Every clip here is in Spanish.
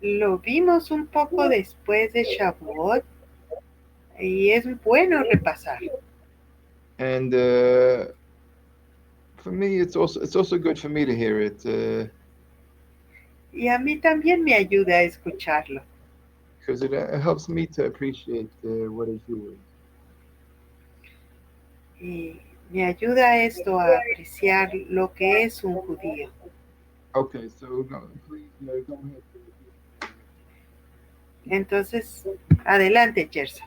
Lo vimos un poco después de Shavuot y es bueno repasar. And for me, it's also good for me to hear it Y a mí también me ayuda a escucharlo. because it helps me to appreciate what a Jew is. Y me ayuda esto a apreciar lo que es un judío. Okay, so no, please go ahead. Entonces, adelante, Gerson.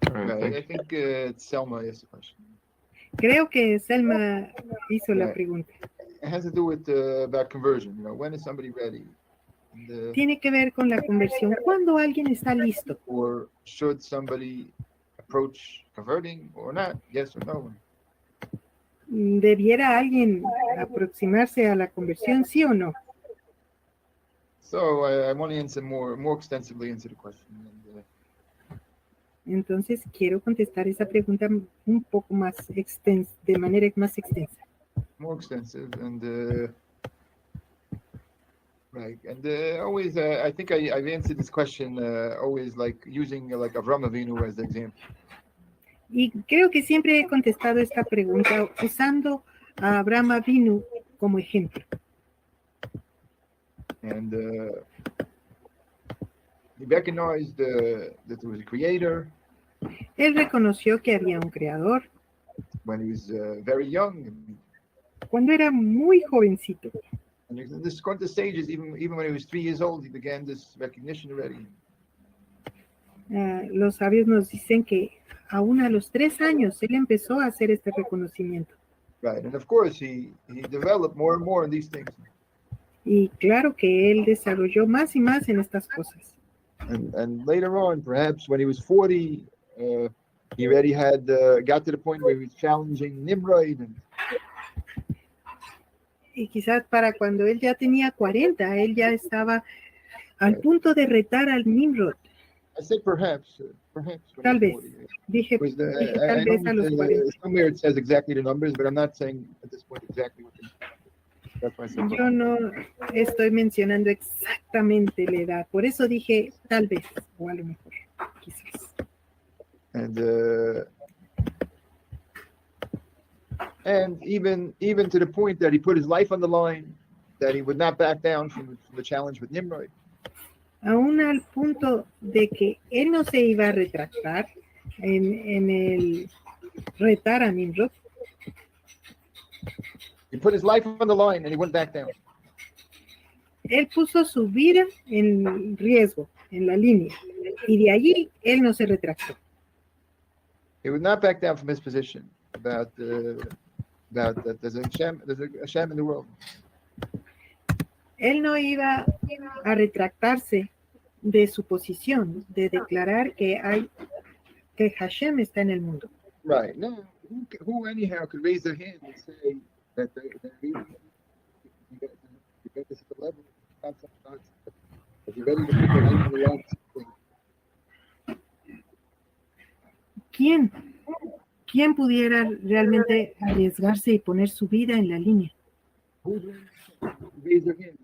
All right, I think Selma asked a question. Creo que Selma hizo la Right. pregunta. It has to do with about conversion. When is somebody ready? And, Tiene que ver con la conversión. ¿Cuándo alguien está listo? or should somebody approach converting or not? Yes or no? ¿Debiera alguien aproximarse a la conversión, sí o no? So I want to answer more extensively into the question. And, Entonces, quiero contestar esa pregunta un poco más extensa, de manera más extensa. more extensive and right. And always, I think I've answered this question always like using like Avram Avinu as the example. Y creo que siempre he contestado esta pregunta usando a Abraham Avinu como ejemplo. And he recognized that there was a creator. Él reconoció que había un creador When he was very young. cuando era muy jovencito. And this going to stages, even when he was 3 years old, he began this recognition already. Los sabios nos dicen que aún a los 3 años él empezó a hacer este reconocimiento. Right, and of course he developed more and more in these things. Y claro que él desarrolló más y más en estas cosas. And later on, perhaps when he was 40, he already had got to the point where he was challenging Nimrod. Y quizás para cuando él ya tenía 40, él ya estaba al punto de retar al Nimrod. I said perhaps. Tal vez. Dije tal vez a los 40. Somewhere it says exactly the numbers, but I'm not saying at this point exactly what that's why I said Yo no estoy mencionando exactamente la edad, por eso dije tal vez, o a lo mejor, quizás. And even to the point that he put his life on the line, that he would not back down from the challenge with Nimrod. Aún al punto de que él no se iba a retractar en el retar a Nimrod. He put his life on the line and he went back down. Él puso su vida en riesgo, en la línea, y de allí él no se retractó. He would not back down from his position about that there's a Hashem in the world. Él no iba a retractarse de su posición, de declarar que Hashem está en el mundo. Right. No, who anyhow could raise their hand and say that they really get this at the level of God. If you're ready to put your life on the line. ¿Quién pudiera realmente arriesgarse y poner su vida en la línea? Raise their hand.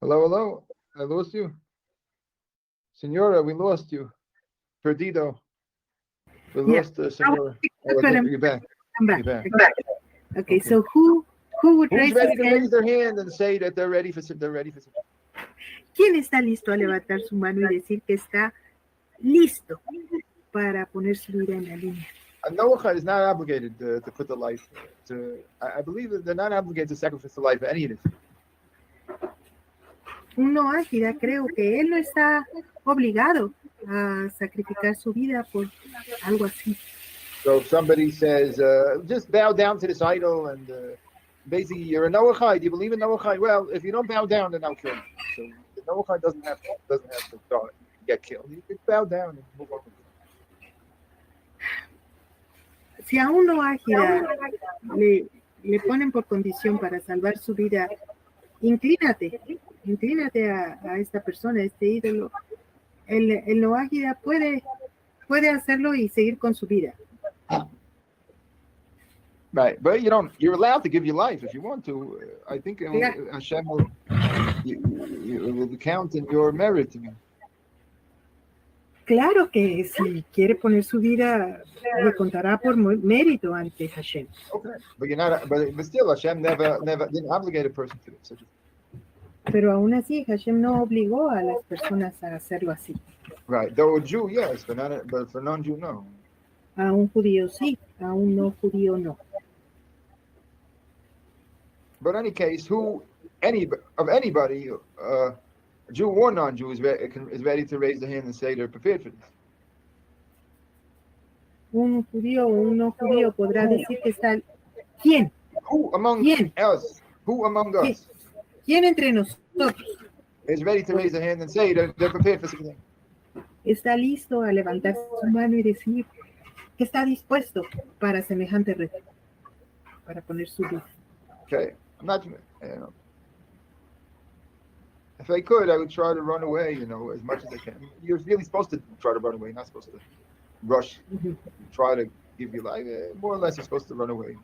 Hello. I lost you. Senora, we lost you. Perdido. We lost Senora. You're back. I'm back. You're back. Okay, so who would raise their hand and say that they're ready for ¿Quién está listo a levantar su mano y decir que está listo para poner su vida en la línea? Noah is not obligated to put the life. I believe that they're not obligated to sacrifice the life of any of this. Un Noágida, creo que él no está obligado a sacrificar su vida por algo así. So if somebody says, just bow down to this idol and basically you're a Noachide, you believe in Noachide? Well, if you don't bow down, then I'll kill you. So Noachide doesn't have to get killed. You can bow down and move on. Si a un Noágida le ponen por condición para salvar su vida, inclínate a esta persona, a este ídolo. El Noágida puede hacerlo y seguir con su vida. Right, but you're allowed to give your life if you want to. I think Hashem will count in your merit. Claro que si quiere poner su vida, le contará por mérito ante Hashem. Okay, but still Hashem never didn't obligate a person to it. Pero aún así Hashem no obligó a las personas a hacerlo así. Right, though a Jew, yes, but for non-Jew, no. A un judío sí, a un no judío no. But in any case, anybody, Jew or non-Jew, is ready to raise the hand and say they're prepared for this. Un judío o un no judío podrá decir que está. ¿Quién? Who among us? Who among us? ¿Quién entre nosotros is ready to raise the hand and say they're prepared for something? Está listo a levantar su mano y decir que está dispuesto para semejante reto, para poner su vida. Okay, I'm not. If I could, I would try to run away, as much as I can. You're really supposed to try to run away, not supposed to rush. Try to give your life. More or less, you're supposed to run away.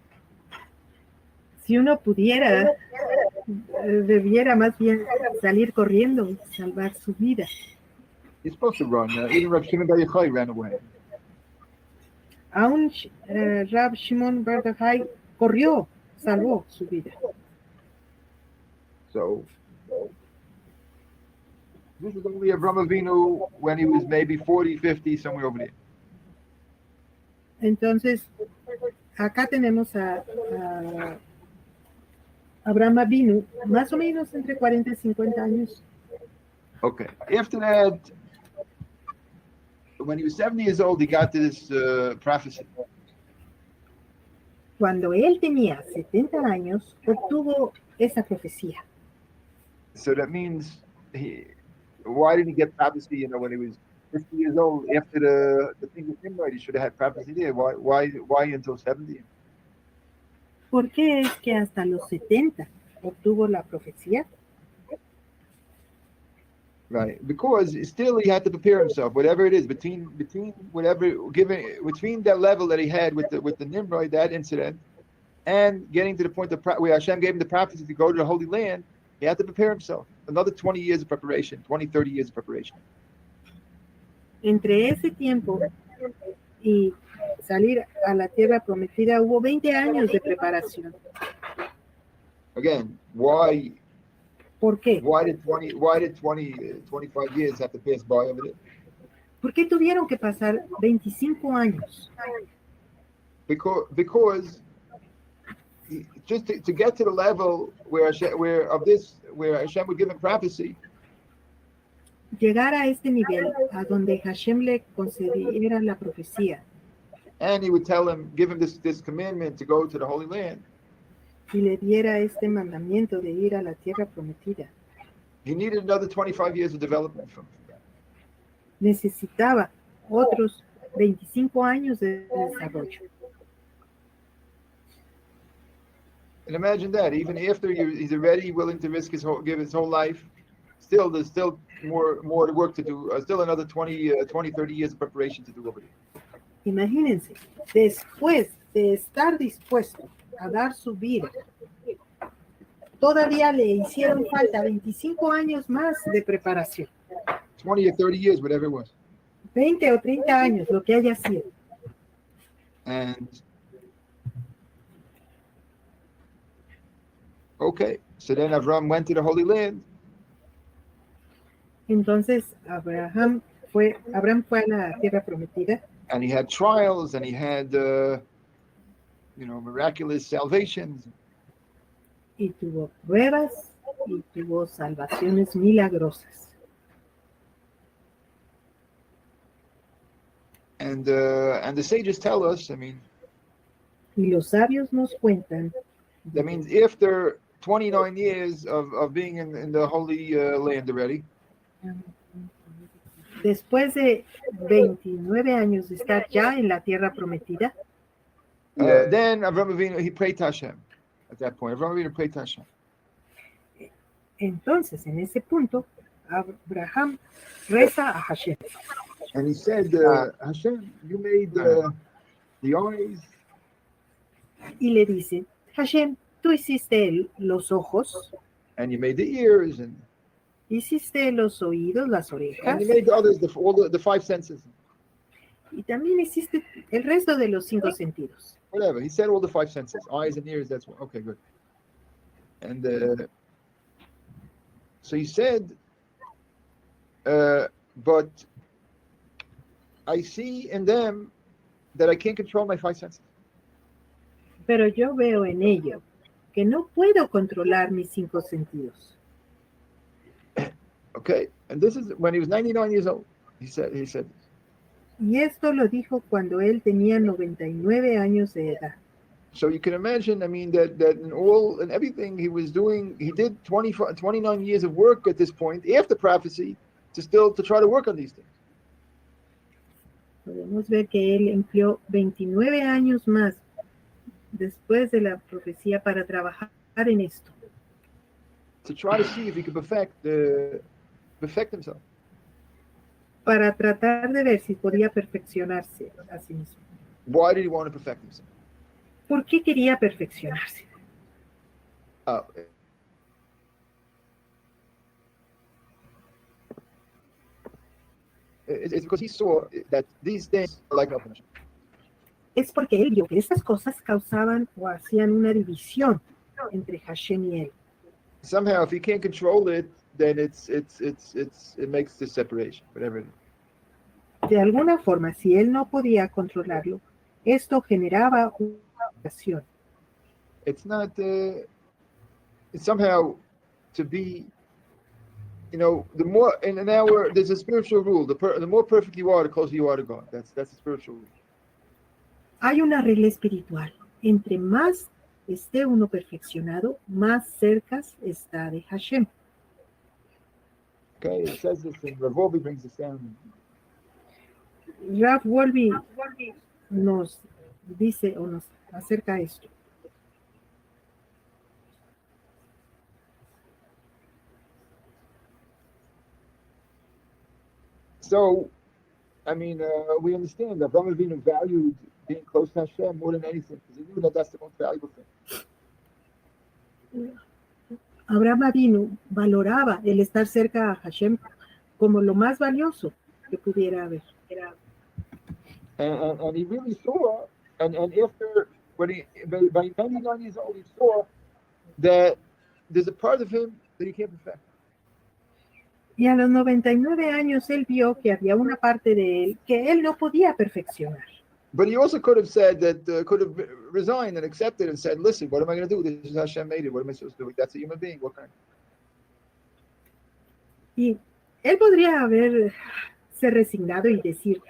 Si uno pudiera, debiera más bien salir corriendo, salvar su vida. You're supposed to run. Even Rav Shimon Bar Yochai ran away. Aún Rav Shimon Bar Yochai corrió, salvó su vida. So, this is only Avraham Avinu when he was maybe 40, 50, somewhere over there. Entonces, acá tenemos a Abraham Avinu, más o menos entre 40 y 50 años. Okay. After that, when he was 70 years old, he got this prophecy. Cuando él tenía 70 años, obtuvo esa profecía. So that means, why didn't he get prophecy, when he was 50 years old? After the thing with Nimrod, he should have had prophecy there. Why until 70? ¿Por qué es que hasta los 70 obtuvo la profecía? Right, because still he had to prepare himself, whatever it is, between that level that he had with the Nimrod, that incident, and getting to the point where Hashem gave him the prophecy to go to the Holy Land. He had to prepare himself. Another 20 years of preparation, 20, 30 years of preparation. Entre ese tiempo y salir a la tierra prometida hubo 20 años de preparación. Again, why? ¿Por qué? Why did 25 years have to pass by over there? ¿Por qué tuvieron que pasar 25 años? Because just to get to the level where Hashem would give him prophecy. Llegar a este nivel, a donde Hashem le concediera la profecía. And he would give him this commandment to go to the Holy Land. Y le diera este mandamiento de ir a la tierra prometida. He needed another 25 years of development from that. Necesitaba otros 25 años de desarrollo. And imagine that, even after he's already willing to give his whole life, there's still more work to do. Still another 20, 30 years of preparation to do over there. Imagínense, después de estar dispuesto a dar su vida, todavía le hicieron falta 25 años más de preparación. 20 or 30 years, whatever it was. 20 o 30 años, lo que haya sido. And okay, so then Avram went to the Holy Land. Entonces Abraham fue a la tierra prometida. And he had trials, and he had miraculous salvations. Y tuvo pruebas y tuvo salvaciones milagrosas. And the sages tell us, y los sabios nos cuentan. That means after 29 years of being in the Holy Land already. Después de 29 años de estar ya en la tierra prometida. Then Avraham Avinu, he prayed to Hashem. At that point, Avraham Avinu prayed to Hashem. Entonces, en ese punto, Abraham reza a Hashem. And he said, Hashem, you made the eyes Y le dice, Hashem, tú hiciste los ojos, and you made the ears, and hiciste los oídos, las you orejas, made the others, all the five senses. y también hiciste el resto de los 5 sentidos. Whatever. He said all the five senses, eyes and ears. That's what. Okay, good. And so he said, but I see in them that I can't control my five senses. Pero yo veo en ello que no puedo controlar mis 5 sentidos. Okay, and this is when he was 99 years old. He said. Y esto lo dijo cuando él tenía 99 años de edad. So you can imagine, I mean, that in everything he was doing, he did 29 years of work at this point after prophecy to try to work on these things. Podemos ver que él empleó 29 años más después de la profecía para trabajar en esto. To try to see if he could perfect himself. Para tratar de ver si podía perfeccionarse a sí mismo. Why did he want to perfect himself? ¿Por qué quería perfeccionarse? It's because he saw that these things are like opposition. Es porque él vio que estas cosas causaban o hacían una división entre Hashem y él. Somehow, if he can't control it, then it makes this separation, whatever it is. De alguna forma, si él no podía controlarlo, esto generaba una división. It's not. It's somehow to be. You know, the more in an hour, there's a spiritual rule. The more perfect you are, the closer you are to God. That's a spiritual rule. Hay una regla espiritual. Entre más esté uno perfeccionado, más cerca está de Hashem. Okay, it says this, and Rav Wolbe brings this down. Rav Wolbe nos dice o nos acerca a esto. So, I mean, we understand that Avraham Avinu valued being close to Hashem more than anything, because he knew that that's the most valuable thing. Abraham Avinu valoraba el estar cerca a Hashem como lo más valioso que pudiera haber. And he really saw, and after, by 99 years old, he saw that there's a part of him that he can't perfect. Y a los 99 años él vio que había una parte de él que él no podía perfeccionar. But he also could have said that, could have resigned and accepted and said, listen, what am I going to do? This is Hashem made it. What am I supposed to do? That's a human being. What kind? Y él podría haberse resignado y decir,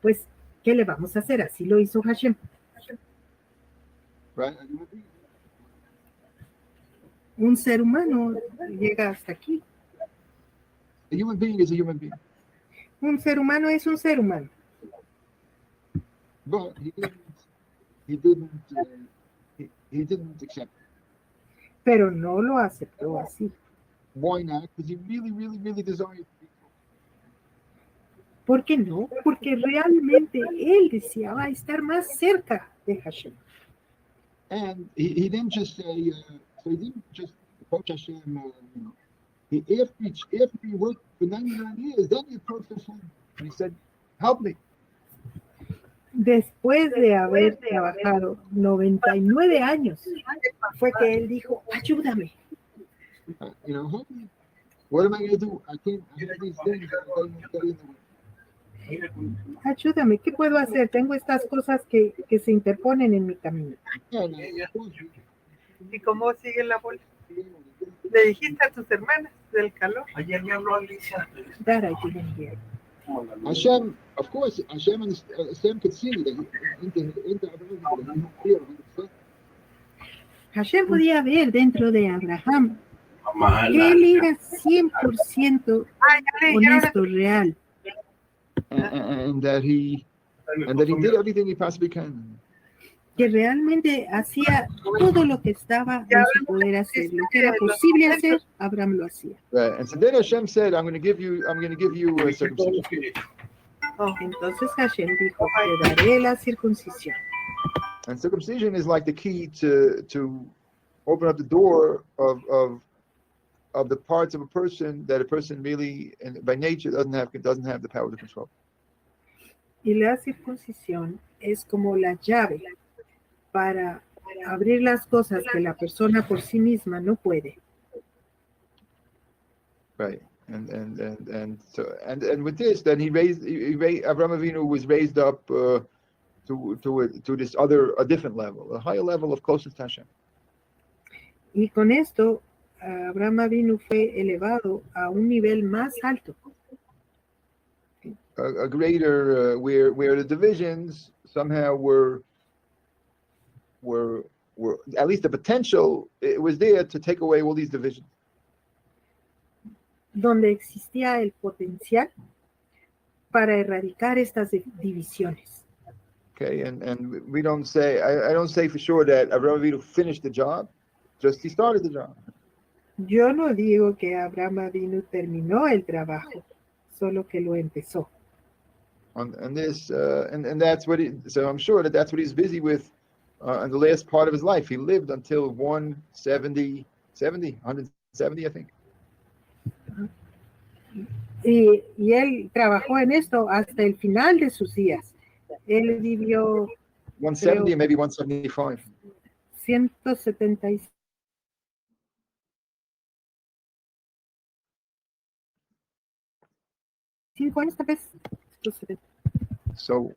pues, ¿qué le vamos a hacer? Así lo hizo Hashem. Right? Un ser humano llega hasta aquí. A human being is a human being. Un ser humano es un ser humano. But he didn't accept it. Pero no lo aceptó así. Why not? Because he really desired to be close. ¿Por qué no? Porque realmente él deseaba estar más cerca de Hashem. And he didn't just say, so he didn't just approach Hashem, you know. After he worked for 99 years, then he approached Hashem and he said, help me. Después de haber trabajado 99 años, fue que él dijo, ayúdame. You know, help me. What am I going to do? I have these things that are going to get in the way. Ayúdame, ¿qué puedo hacer? Tengo estas cosas que se interponen en mi camino. ¿Y cómo sigue la bolsa? ¿Le dijiste a tus hermanas del calor? Ayer me habló Alicia. That I didn't hear. Hashem, of course, Hashem could see that Hashem podía ver dentro de Abraham que él era 100% honesto, real. And that he did everything he possibly can. Que realmente hacía todo lo que estaba en su poder hacer, lo que era posible hacer, Abraham lo hacía. Right. And so then Hashem said, I'm going to give you a circumcision. Entonces Hashem dijo, te daré la circuncisión. And circumcision is like the key to open up the door of the parts of a person that a person really, by nature, doesn't have the power to control. Y la circuncisión es como la llave para abrir las cosas que la persona por sí misma no puede. Right. And with this, then Avraham Avinu was raised up to this a different level, a higher level of closeness to Hashem. Y con esto, Abraham Avinu fue elevado a un nivel más alto. A greater, where the divisions somehow were at least the potential, it was there to take away all these divisions. Donde existía el potencial para erradicar estas divisiones. Okay, and we don't say, I don't say for sure that Avraham Avinu finished the job, just he started the job. Yo no digo que Abraham Avinu terminó el trabajo, solo que lo empezó. And this, and that's what so I'm sure that's what he's busy with in the last part of his life. He lived until 170, I think. Y él trabajó en esto hasta el final de sus días. Él vivió 170, maybe 175. 175 años tal vez. So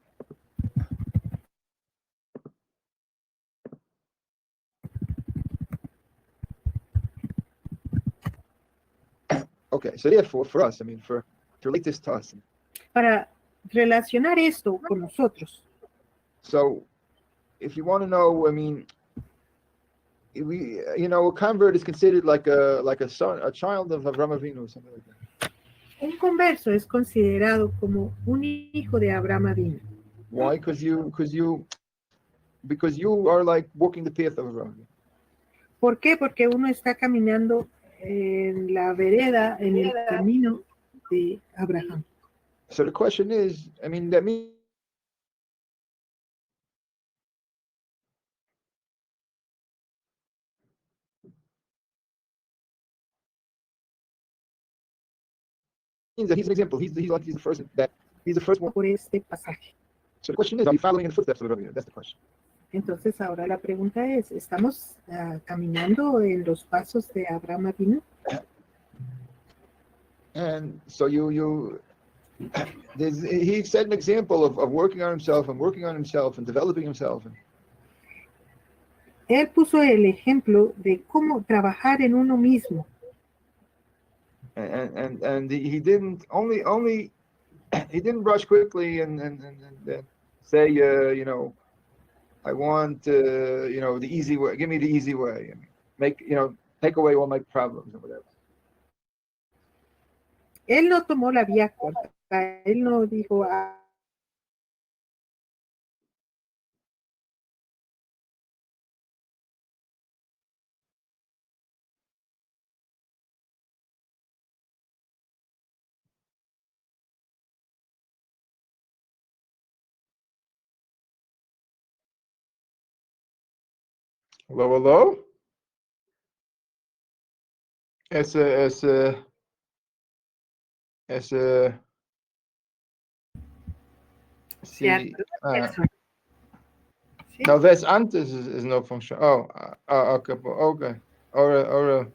okay, so therefore for us, I mean, to relate this to us. Para relacionar esto con nosotros. So if you want to know, I mean, a convert is considered like a son, a child of Avraham Avinu or something like that. Un converso es considerado como un hijo de Abraham Avinu. Why? Because you are like walking the path of Avraham. ¿Por qué? Porque uno está caminando en la vereda, en el camino de Abraham. So the question is, I mean, that means that he's an example. He's the first one. Por este pasaje. So the question is, are you following in the footsteps of Avraham? That's the question. Entonces ahora la pregunta es, ¿estamos caminando en los pasos de Abraham Avinu? And so he set an example of working on himself and developing himself. Él puso el ejemplo de cómo trabajar en uno mismo. And he didn't he didn't rush quickly and say I want the easy way. Give me the easy way. Make take away all my problems or whatever. Él no tomó la vía corta. Él no dijo Hello. No, that's antes is no function. Okay. Or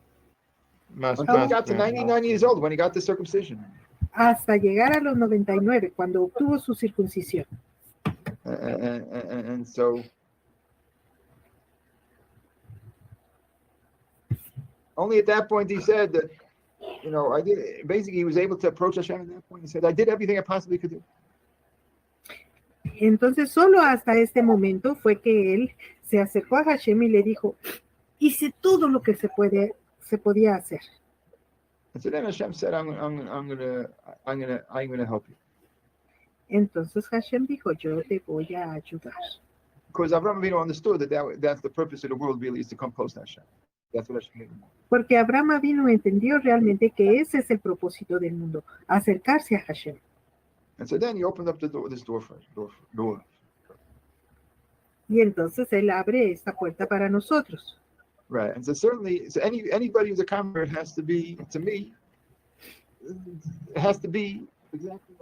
he got to 99 years old when he got the circumcision. Hasta llegar a los 99 cuando obtuvo su circuncisión. And so only at that point he said that I did. Basically, he was able to approach Hashem at that point. He said, "I did everything I possibly could do." Entonces, solo hasta este momento fue que él se acercó a Hashem y le dijo, hice todo lo que se podía hacer. And so then Hashem said, I'm gonna help you. Entonces Hashem dijo, yo te voy a ayudar. Because Avraham Avinu understood that's the purpose of the world really, is to come close to Hashem. That's what Hashem meant. Porque Abraham Avinu entendió realmente que ese es el propósito del mundo, acercarse a Hashem. And so then he opened up this door. Y entonces Él abre esta puerta para nosotros. Right. And so certainly, so anybody who's a convert has to be, to me, it has to be exactly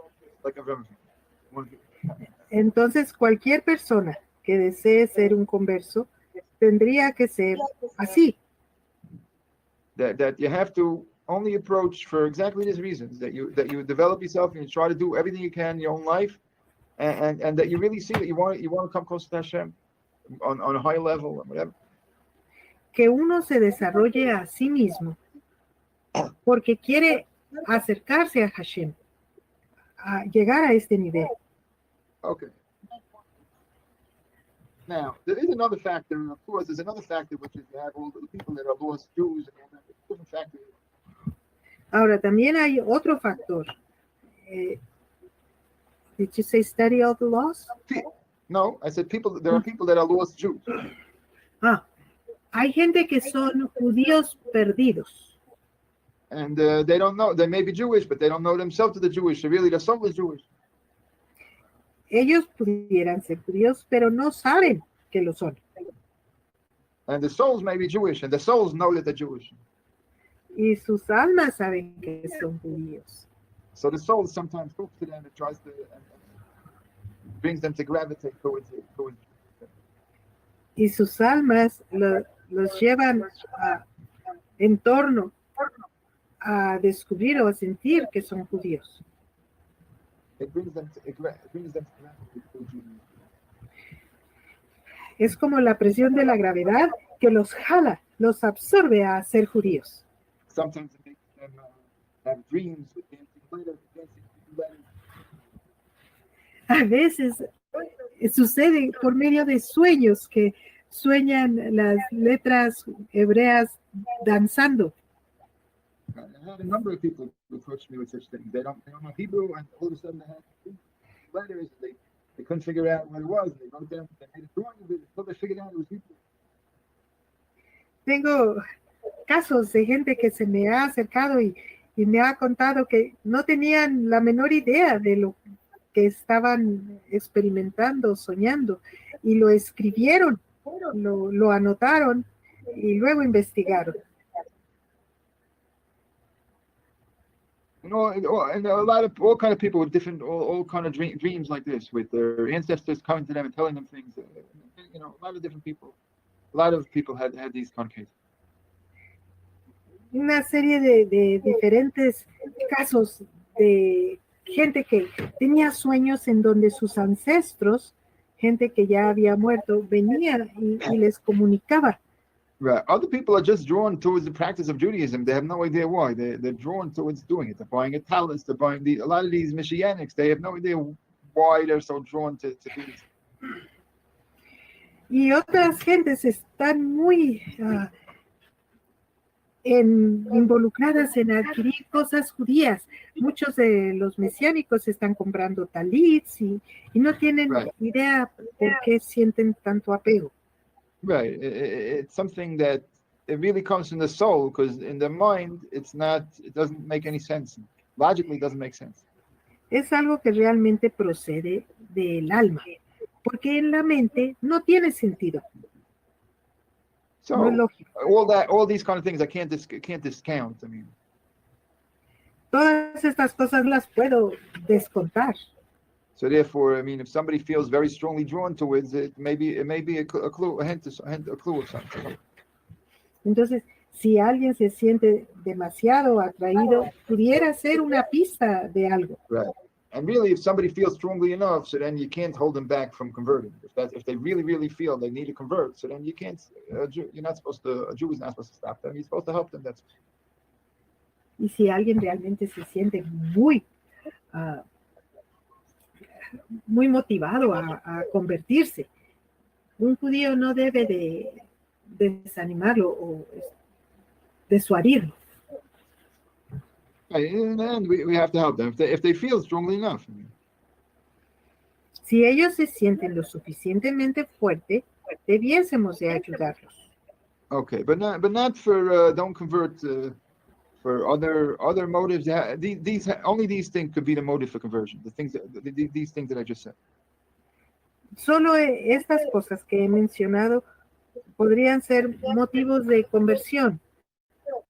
like a Conversion. Entonces, cualquier persona que desee ser un converso tendría que ser así. That you have to only approach for exactly these reasons, that you develop yourself and you try to do everything you can in your own life, and that you really see that you want to come close to Hashem on a high level and whatever. Que uno se desarrolle a sí mismo porque quiere acercarse a Hashem, a llegar a este nivel. Okay. Now, there is another factor, of course, there's another factor, which is you have all the people that are lost Jews, and all that. It's a different factor. Ahora, también hay otro factor. Did you say study of the lost? No, I said people. There are people that are lost Jews. Hay gente que son judíos perdidos. And they don't know, they may be Jewish, but they don't know themselves to the Jewish. So really, their soul is Jewish. Ellos pudieran ser judíos, pero no saben que lo son. And the souls may be Jewish, and the souls know that they're Jewish. Y sus almas saben que son judíos. So the soul sometimes talks to them and tries to, and brings them to gravitate towards it. Y sus almas los llevan en torno a descubrir o a sentir que son judíos. It brings them to gravitate towards you. Es como la presión de la gravedad que los jala, los absorbe a ser judíos. Sometimes it makes them have dreams with dancing letters. A veces sucede por medio de sueños que sueñan las letras hebreas danzando. I had a number of people approach me with such things. They don't know Hebrew, and all of a sudden they had letters. They couldn't figure out what it was. They wrote down, they made a drawing of it until they figured out it was Hebrew. Tengo casos de gente que se me ha acercado y me ha contado que no tenían la menor idea de lo que estaban experimentando, soñando, y lo escribieron, lo anotaron y luego investigaron. And all kind of people with different, all kind of dreams like this, with their ancestors coming to them and telling them things. A lot of different people. A lot of people had these kind of cases. Una serie de diferentes casos de gente que tenía sueños en donde sus ancestros, gente que ya había muerto, venía y les comunicaba. Right. Other people are just drawn towards the practice of Judaism. They have no idea why. They're drawn towards doing it. They're buying a talus. They're buying a lot of these Messianics. They have no idea why they're so drawn to do this. Y otras gentes están muy involucradas en adquirir cosas judías. Muchos de los mesiánicos están comprando talits y no tienen idea por qué sienten tanto apego. Right. It's something that it really comes from the soul, because in the mind, it doesn't make any sense. Logically, it doesn't make sense. Es algo que realmente procede del alma, porque en la mente no tiene sentido. So no es lógico. All these kind of things, I can't discount. I mean, todas estas cosas las puedo descontar. So therefore, I mean, if somebody feels very strongly drawn towards it, it may be a clue, a clue of something. Entonces, si alguien se siente demasiado atraído, pudiera ser una pista de algo. Right. And really, if somebody feels strongly enough, so then you can't hold them back from converting. If they really, really feel they need to convert, so then you can't. A Jew is not supposed to stop them. You're supposed to help them. Y si alguien realmente se siente muy motivado a convertirse, un judío no debe de desanimarlo o disuadirlo. And we have to help them if they feel strongly enough. I mean. Si ellos se sienten lo suficientemente fuerte, debiésemos de ayudarlos. Okay, but not for don't convert for other motives. Only these things could be the motive for conversion. These things that I just said. Solo estas cosas que he mencionado podrían ser motivos de conversión.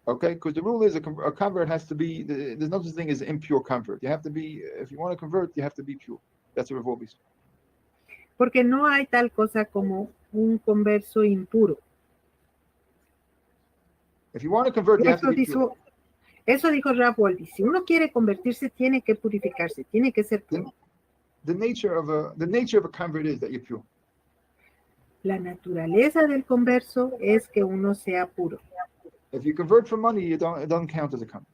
Okay, because the rule is a convert has to be. There's no such thing as impure convert. You have to be. If you want to convert, you have to be pure. That's what Revolvi said. Porque no hay tal cosa como un converso impuro. If you want to convert, you have to be pure. Eso dijo Ralph Waldo. Si uno quiere convertirse, tiene que purificarse, tiene que ser puro. The nature of a convert is that you're pure. La naturaleza del converso es que uno sea puro. If you convert for money, it doesn't count as a convert.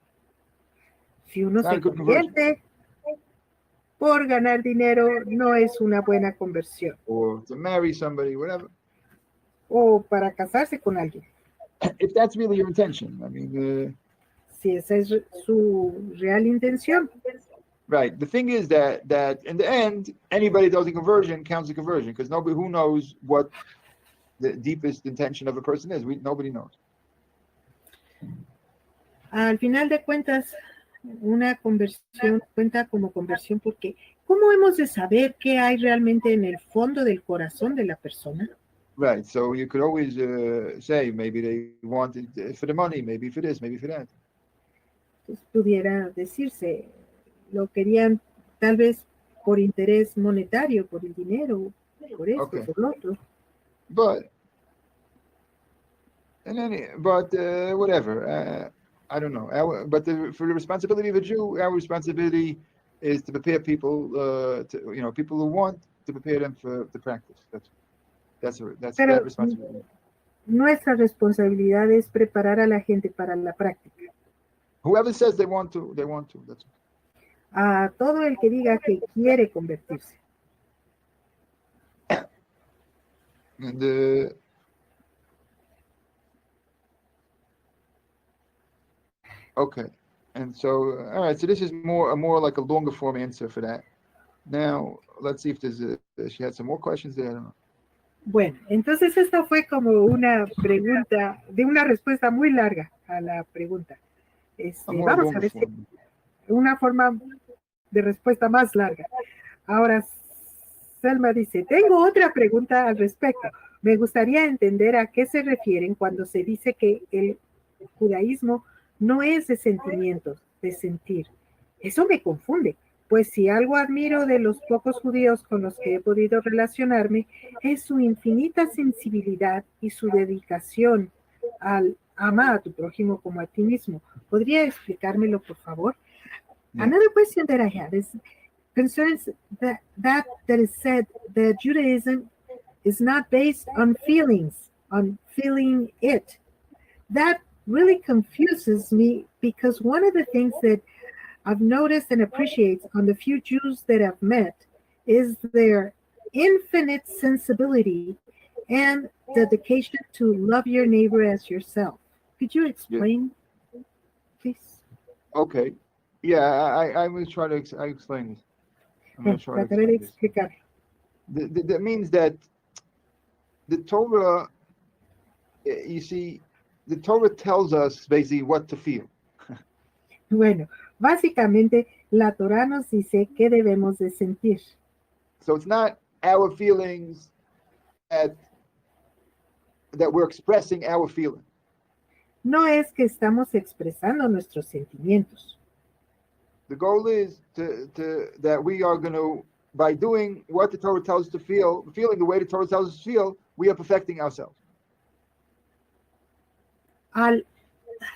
Si uno se convierte por ganar dinero, no es una buena conversión. Or to marry somebody, whatever. O para casarse con alguien. If that's really your intention, I mean. Si esa es su real intención. Right. The thing is that in the end, anybody does a conversion counts a conversion, because nobody who knows what the deepest intention of a person is. Nobody knows. Al final de cuentas, una conversión cuenta como conversión porque ¿cómo hemos de saber qué hay realmente en el fondo del corazón de la persona? Right. So you could always say maybe they want it for the money, maybe for this, maybe for that. Entonces, pudiera decirse, lo querían tal vez por interés monetario, por el dinero, por esto, Okay. por lo otro. But whatever. I don't know. For the responsibility of a Jew, our responsibility is to prepare people, people who want to prepare them for the practice. That's that responsibility. Nuestra responsabilidad es preparar a la gente para la práctica. Whoever says they want to. That's A todo el que diga que quiere convertirse. And okay, and so all right. So this is more like a longer form answer for that. Now let's see if she had some more questions there. I don't know. Bueno, entonces esta fue como una pregunta, de una respuesta muy larga a la pregunta. Vamos a ver si una forma de respuesta más larga. Ahora, Selma dice, tengo otra pregunta al respecto. Me gustaría entender a qué se refieren cuando se dice que el judaísmo no es de sentimientos, de sentir. Eso me confunde. Pues si algo admiro de los pocos judíos con los que he podido relacionarme es su infinita sensibilidad y su dedicación al amar a tu prójimo como a ti mismo. ¿Podría explicármelo, por favor? Yeah. Another question that I have concerns that is said that Judaism is not based on feelings, on feeling it. That really confuses me because one of the things that I've noticed and appreciate on the few Jews that I've met is their infinite sensibility and dedication to love your neighbor as yourself. Could you explain, please? Okay. Yeah, I will try to explain this. I'm going to try to explain this. That means that the Torah, you see, the Torah tells us basically what to feel. Bueno, básicamente la Torah nos dice qué debemos de sentir. So it's not our feelings that we're expressing our feelings. No es que estamos expresando nuestros sentimientos. The goal is that we are going to, by doing what the Torah tells us to feel, feeling the way the Torah tells us to feel, we are perfecting ourselves. Al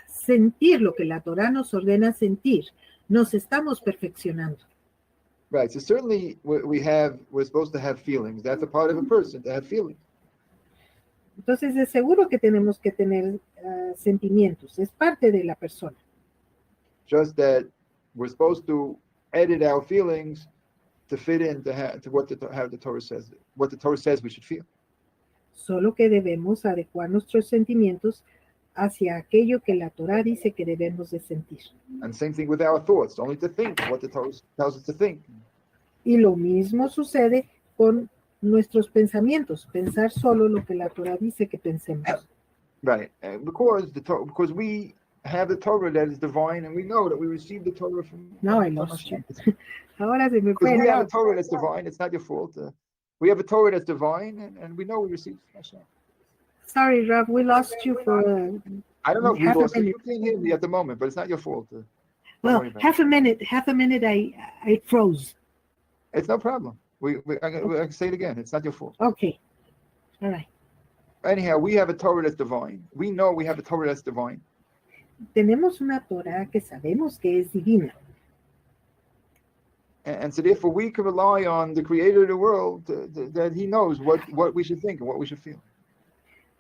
sentir lo que la Torah nos ordena sentir, nos estamos perfeccionando. Right. So certainly we're supposed to have feelings. That's a part of a person, to have feelings. Entonces es seguro que tenemos que tener sentimientos. Es parte de la persona. Just that we're supposed to edit our feelings to fit in to what how the Torah says, what the Torah says we should feel. Solo que debemos adecuar nuestros sentimientos hacia aquello que la Torah dice que debemos de sentir. And same thing with our thoughts, only to think what the Torah tells us to think. Y lo mismo sucede con nuestros pensamientos, pensar solo lo que la Torah dice que pensemos. Right, because we have the Torah that is divine, and we know that we received the Torah from. No, I lost you. Ahora se me fue. Because we have a Torah that's divine. It's not your fault. We have a Torah that's divine, and we know we received Hashem. Sorry, Rob, we lost you for I don't know if we half a lost it. minute. You can't hear me at the moment, but it's not your fault. Don't Well, worry about half a minute, I froze. it. It's no problem. I can say it again. It's not your fault. Okay, all right. Anyhow, we have a Torah that's divine. We know we have a Torah that's divine. Tenemos una Torah que sabemos que es divina. And so therefore we can rely on the creator of the world that he knows what we should think and what we should feel.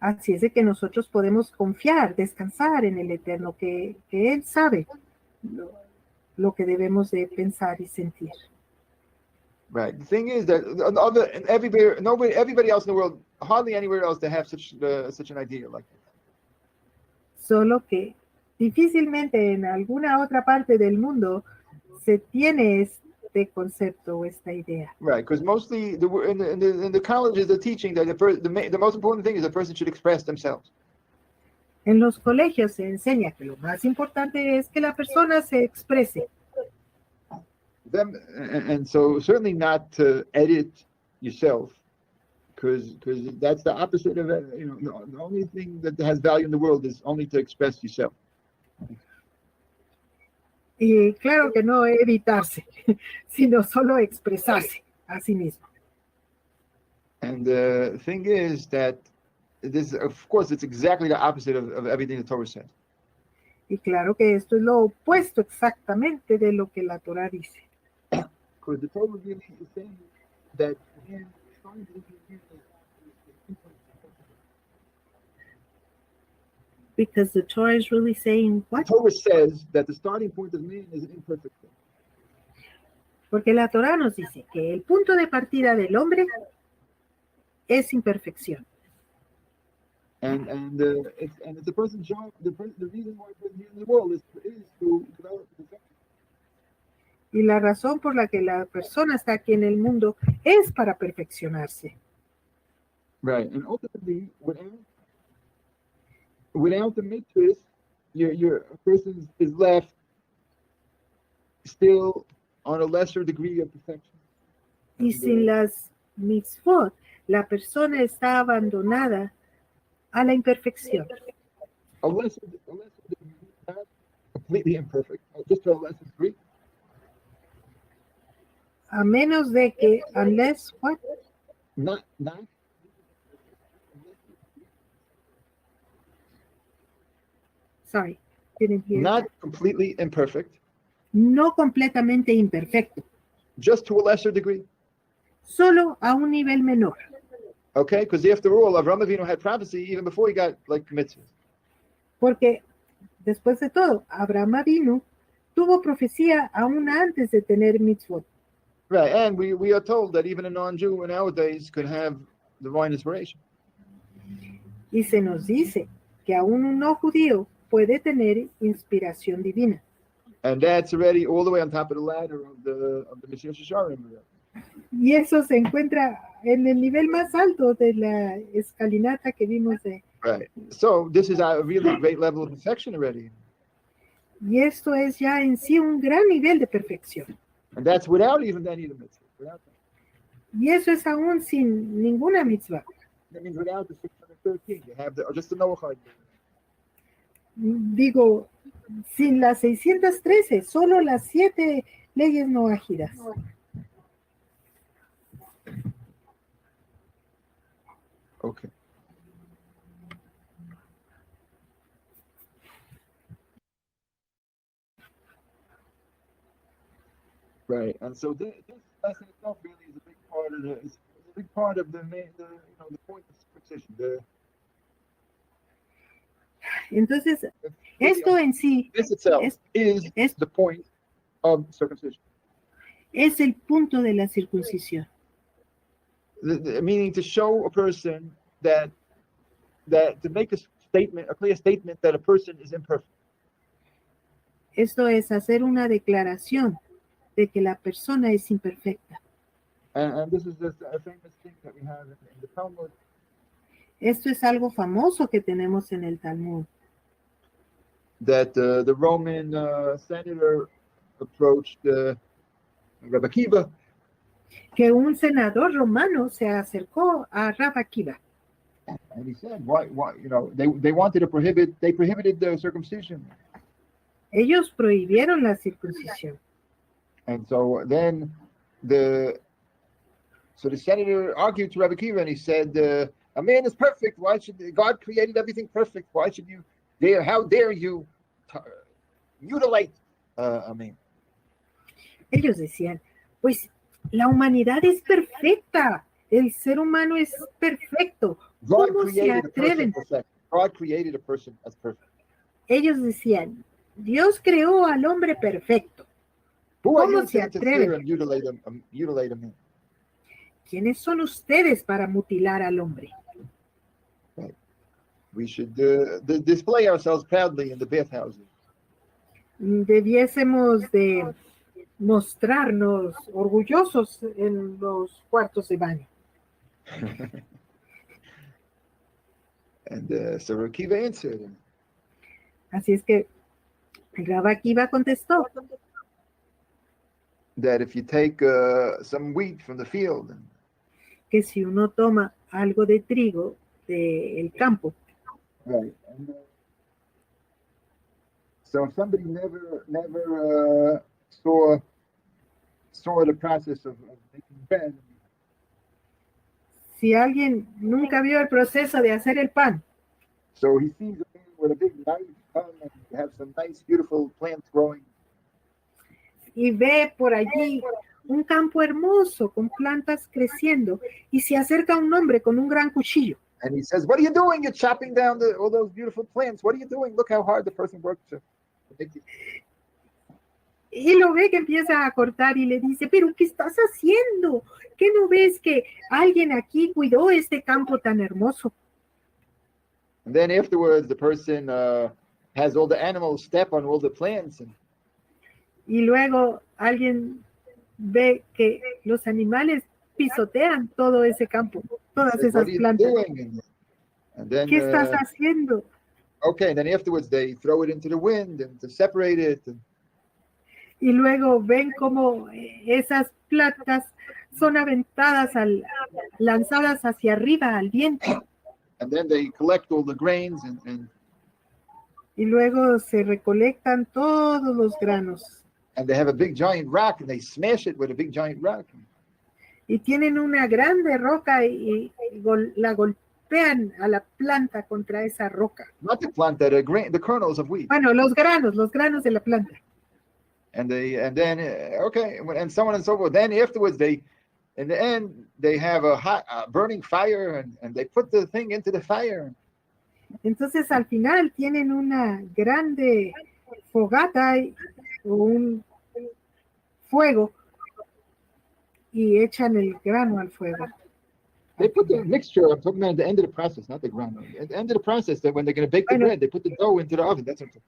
Así es de que nosotros podemos confiar, descansar en el Eterno, que Él sabe lo que debemos de pensar y sentir. Right. The thing is that everybody else in the world, hardly anywhere else, they have such an idea like that. Solo que difícilmente en alguna otra parte del mundo se tiene este concepto o esta idea. Right, because mostly in the colleges they're teaching that the most important thing is the person should express themselves. En los colegios se enseña que lo más importante es que la persona se exprese. And so certainly not to edit yourself, because that's the opposite of it. The only thing that has value in the world is only to express yourself. Y claro que no editarse, sino solo expresarse a sí mismo. And the thing is that this, of course, it's exactly the opposite of everything the Torah says. Y claro que esto es lo opuesto exactamente de lo que la Torah dice. Because the Torah really is saying that Because the Torah is really saying what? the Torah says that the starting point of man is an imperfect thing. Porque la Torah nos dice que el punto de partida del hombre es imperfección. And it's a person's job. The reason why a person is in the world is to develop perfection. Y la razón por la que la persona está aquí en el mundo es para perfeccionarse. Right, and ultimately, without the mitzvahs, your person is left still on a lesser degree of perfection. Y sin las mitzvot, la persona está abandonada a la imperfección. A lesser degree, not completely imperfect, just to a lesser degree. A menos de que, unless what? Not Sorry, didn't hear not that. completely imperfect, No completamente imperfecto, just to a lesser degree. solo a un nivel menor. Okay, because after all, Avraham Avinu had prophecy even before he got like mitzvahs. Porque, después de todo, Abraham Avinu tuvo profecía aún antes de tener mitzvot. Right, and we are told that even a non-Jew nowadays could have divine inspiration. Y se nos dice que aún un no judío puede tener inspiración divina. And that's already all the way on top of the ladder of the Mashiach Shasharim. Y eso se encuentra en el nivel más alto de la escalinata que vimos de. Right. So this is a really great level of perfection already. Y esto es ya en sí un gran nivel de perfección. And that's without even any of the mitzvah. Without that. Y eso es aún sin ninguna mitzvah. That means without the 613, you have just the Noachide. Digo, sin las 613, solo las 7 leyes noágidas. Okay. Right, and so this lesson itself really is a big part of the point of circumcision. Entonces, esto en sí This itself is the point of circumcision. Es el punto de la circuncisión. Meaning to show a person that to make a clear statement that a person is imperfect. Esto es hacer una declaración de que la persona es imperfecta. And this is a famous thing that we have in the Talmud. Esto es algo famoso que tenemos en el Talmud. That the Roman senator approached Rabbi Akiva que un senador romano se acercó a Rav Akiva And he said, why, they wanted to they prohibited the circumcision. Ellos prohibieron la circuncisión. And so then the senator argued to Rabbi Akiva, and he said, a man is perfect. Why should God created everything perfect? Why should you dare? How dare you mutilate a man? Ellos decían, pues la humanidad es perfecta. El ser humano es perfecto. God ¿Cómo se created a person atreven? perfect. God created a person as perfect. Ellos decían, Dios creó al hombre perfecto. Who are ¿Cómo you se to interfere atreven? and mutilate a man? ¿Quiénes son ustedes para mutilar al hombre? Right. We should display ourselves proudly in the bathhouses. Debiésemos de mostrarnos orgullosos en los cuartos de baño. And so Rabbi Akiva answered. Así es que Rav Akiva contestó That if you take some wheat from the field, que si uno toma algo de trigo del campo, right? So if somebody never saw the process of making bread, si alguien nunca vio el proceso de hacer el pan, so he sees a man with a big knife come and have some nice, beautiful plants growing. y ve por allí un campo hermoso con plantas creciendo, y se acerca un hombre con un gran cuchillo. And he says, "What are you doing? You're chopping down all those beautiful plants. What are you doing? Look how hard the person worked to make it." Y lo ve que empieza a cortar y le dice, pero ¿qué estás haciendo? ¿Qué no ves que alguien aquí cuidó este campo tan hermoso? And then afterwards, the person has all the animals step on all the plants. Y luego alguien ve que los animales pisotean todo ese campo, todas Says, esas "What are you plantas. doing?" And then, ¿Qué estás haciendo? okay, and then afterwards they throw it into the wind and to separate it. Y luego ven cómo esas plantas son aventadas, lanzadas hacia arriba al viento. And then they collect all the grains Y luego se recolectan todos los granos. and they have a big giant rock and they smash it with a big giant rock. Y tienen una grande roca y la golpean a la planta contra esa roca. Not the plant, the kernels of wheat. Bueno, los granos de la planta. And then okay, and so on and so forth. Then afterwards, in the end, they have a hot burning fire and they put the thing into the fire. Entonces al final tienen una grande fogata o un fuego y echan el grano al fuego. They put the mixture, I'm talking about at the end of the process, not the grano. At the end of the process, that when they're going to bake the bread, they put the dough into the oven. That's what I'm talking.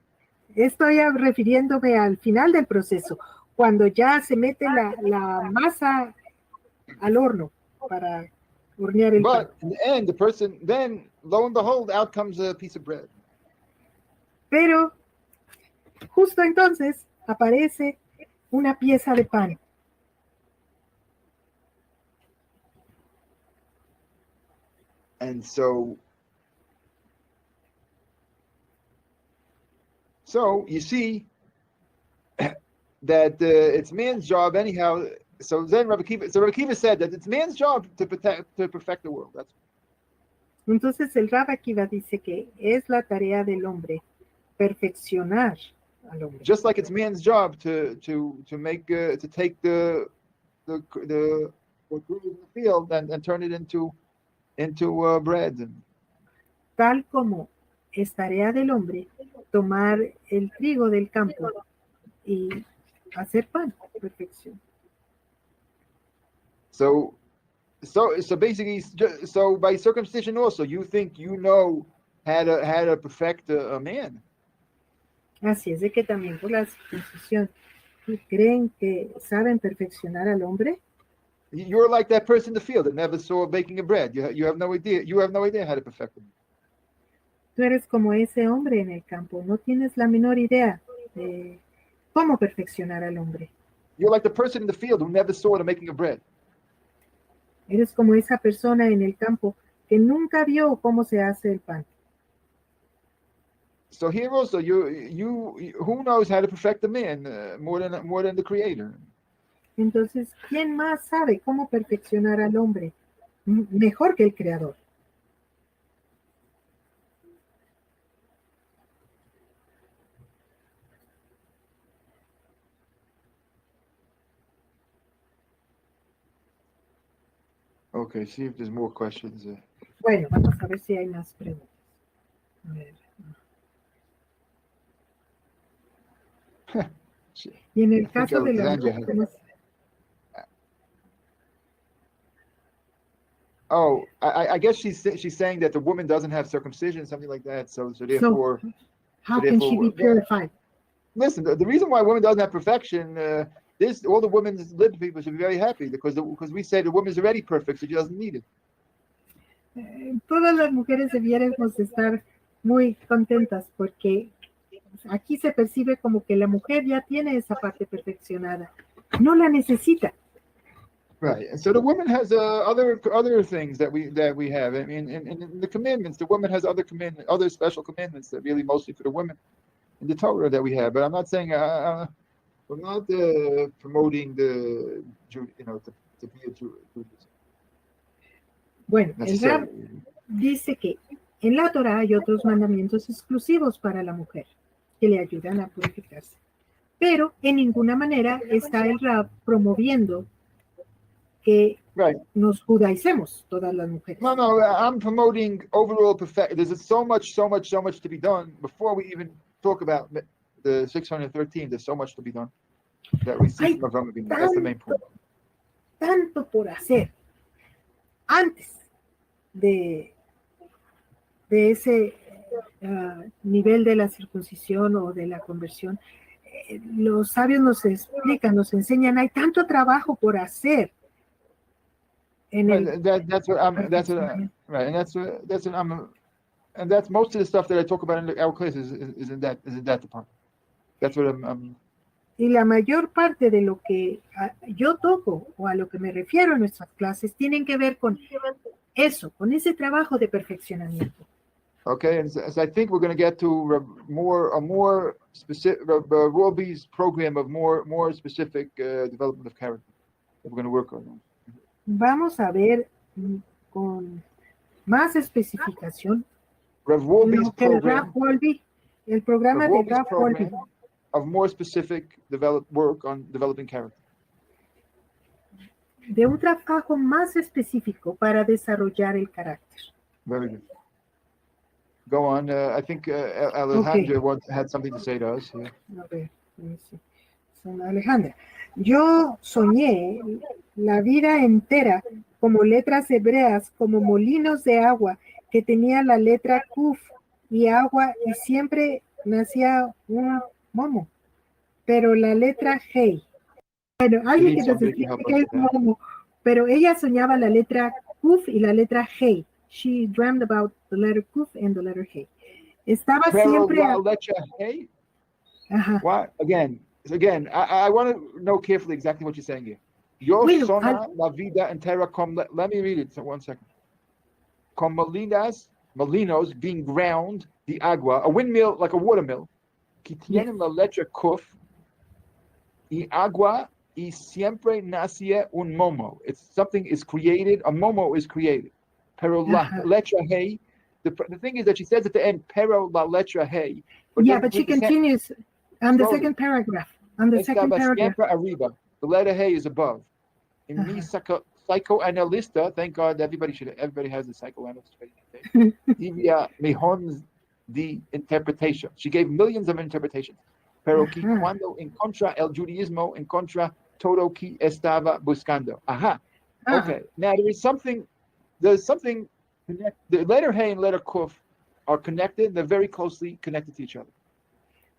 Estoy refiriéndome al final del proceso, cuando ya se mete la masa al horno para hornear el pan. But in the end, the person, then, lo and behold, out comes a piece of bread. Pero justo entonces aparece una pieza de pan. And so you see that it's man's job anyhow. So then Rabbi Akiva said that it's man's job to perfect the world. That's Entonces el Rav Akiva dice que es la tarea del hombre perfeccionar al hombre. just like it's man's job to make to take the what grew in the field and turn it into bread. Tal como es tarea del hombre tomar el trigo del campo y hacer pan, perfección. So basically, so by circumcision also, you think you know how to perfect a man. Así es de que también por la circuncisión, ¿creen que saben perfeccionar al hombre? You're like that person in the field that never saw baking a bread. You have no idea. You have no idea how to perfect them. Tú eres como ese hombre en el campo, no tienes la menor idea de cómo perfeccionar al hombre. You're like the person in the field who never saw the making of bread. Eres como esa persona en el campo que nunca vio cómo se hace el pan. So here also, who knows how to perfect the man more than the Creator? Entonces, ¿quién más sabe cómo perfeccionar al hombre mejor que el Creador? Okay, see if there's more questions. Bueno, vamos a ver si hay más preguntas. A ver. Y en el caso de la mujer, oh, I guess she's saying that the woman doesn't have circumcision, something like that. So therefore, how can she be purified? Listen, the reason why woman doesn't have perfection, all the women's lived people should be very happy because we say the woman's already perfect, so she doesn't need it. Todas las mujeres debiéramos estar muy contentas porque aquí se percibe como que la mujer ya tiene esa parte perfeccionada, no la necesita. Right, and so the woman has other things that we have. I mean, in the commandments, the woman has other special commandments that really mostly for the women in the Torah that we have. But I'm not saying we're not promoting the to be a Jew. Bueno, el Rab dice que en la Torah hay otros mandamientos exclusivos para la mujer que le ayudan a purificarse, pero en ninguna manera está el Rab promoviendo que nos judaicemos todas las mujeres. No, I'm promoting overall perfection. There's so much to be done before we even talk about the 613. There's so much to be done that we see from Avram Avinu. That's the main point. Tanto por hacer antes de ese nivel de la circuncisión o de la conversión. Los sabios nos explican, nos enseñan, hay tanto trabajo por hacer. And that's most of the stuff that I talk about in our classes is in that department. That's what I'm Y la mayor parte de lo que yo toco o a lo que me refiero en nuestras clases tienen que ver con eso, con ese trabajo de perfeccionamiento. Okay, and so I think we're going to get to a more specific Roby's program of more specific development of character that we're going to work on. Vamos a ver con más especificación lo que el programa de Rab Wolby of more specific work on developing character. De un trabajo más específico para desarrollar el carácter. Very good. Go on. I think Alejandra had something to say to us. Yeah. A ver, Alejandra, yo soñé la vida entera como letras hebreas, como molinos de agua que tenía la letra Kuf y agua y siempre nacía un momo, pero la letra Hey. Bueno, alguien que nos explique qué es momo, pero ella soñaba la letra Kuf y la letra Hey. She dreamed about the letter Kuf and the letter Hey. Estaba siempre... La letra Hey? What? Again, I want to know carefully exactly what you're saying here. Yo sona la vida entera let me read it 1 second. Con molinos being ground, the agua, a windmill, like a watermill, que tienen la letra Kuf, y agua, y siempre nacía un momo. Something is created, a momo is created. Pero la letra Hey, the thing is that she says at the end, pero la letra Hey. But she continues on the second paragraph. Siempre arriba. The letter Hey is above. In mi psychoanalysta, thank God everybody has a psychoanalyst. Divya mejor the interpretation. She gave millions of interpretations. Pero que cuando encontra el judaísmo, encontra todo que estaba buscando. Okay. Now there's something the letter Hey and letter Kuf are connected. They're very closely connected to each other.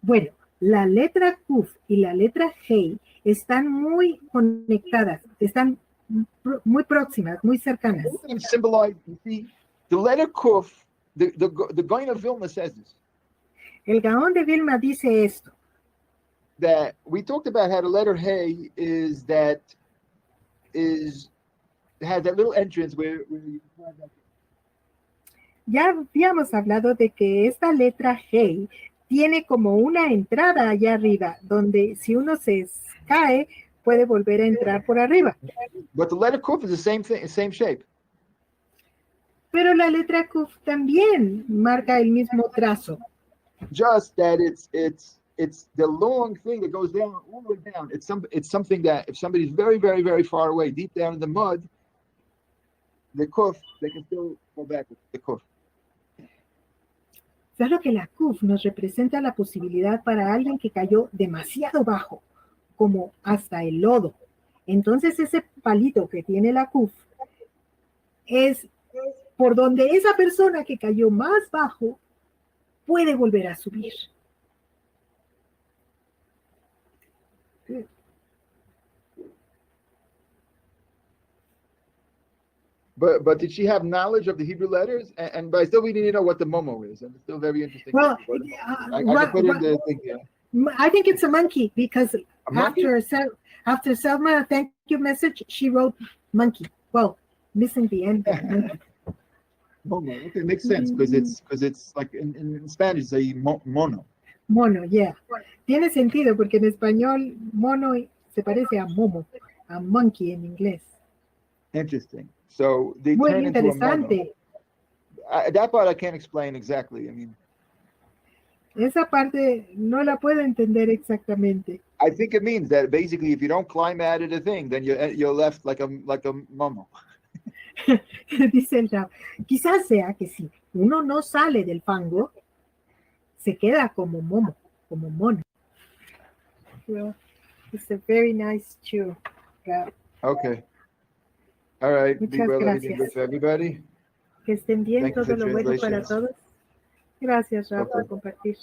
Bueno, la letra Kuf y la letra Hey están muy conectadas, están muy próximas, muy cercanas. Symbolize, you see, the letter Kuf, the Gaon of Vilna says this. El Gaon de Vilna dice esto. That we talked about how the letter Hey is has that little entrance where you have that. Ya habíamos hablado de que esta letra G tiene como una entrada allá arriba, donde si uno se cae, puede volver a entrar por arriba. But the letter Kuf is the same thing, same shape. Pero la letra Kuf también marca el mismo trazo. Just that it's the long thing that goes down all the way down. It's something that if somebody's very, very, very far away, deep down in the mud, the Kuf, they can still go back with the Kuf. Claro que la Kuf nos representa la posibilidad para alguien que cayó demasiado bajo, como hasta el lodo. Entonces ese palito que tiene la Kuf es por donde esa persona que cayó más bajo puede volver a subir. But did she have knowledge of the Hebrew letters? But I still we need to know what the momo is, and it's still very interesting. Well, I can put in the thing. Yeah. I think it's a monkey because monkey? after Selma thank you message, she wrote monkey. Well, missing the end. Momo. Okay, makes sense because it's like in Spanish they mono. Mono, yeah. Tiene sentido porque en español mono se parece a momo, a monkey en inglés. Interesting. So they Muy turn into a interesante. mono. That part I can't explain exactly. I mean, esa parte no la puedo entender exactamente. I think it means that basically if you don't climb out of the thing, then you're left like a momo. Dice el Rab, quizás sea que si uno no sale del fango, se queda como momo, como mono. Well, it's a very nice chew, Rab. Okay. All right. Muchas Be well, gracias. everybody. Que estén bien, Thank you todo for lo bueno para translations. todos. Gracias, Rab, por Okay. compartir.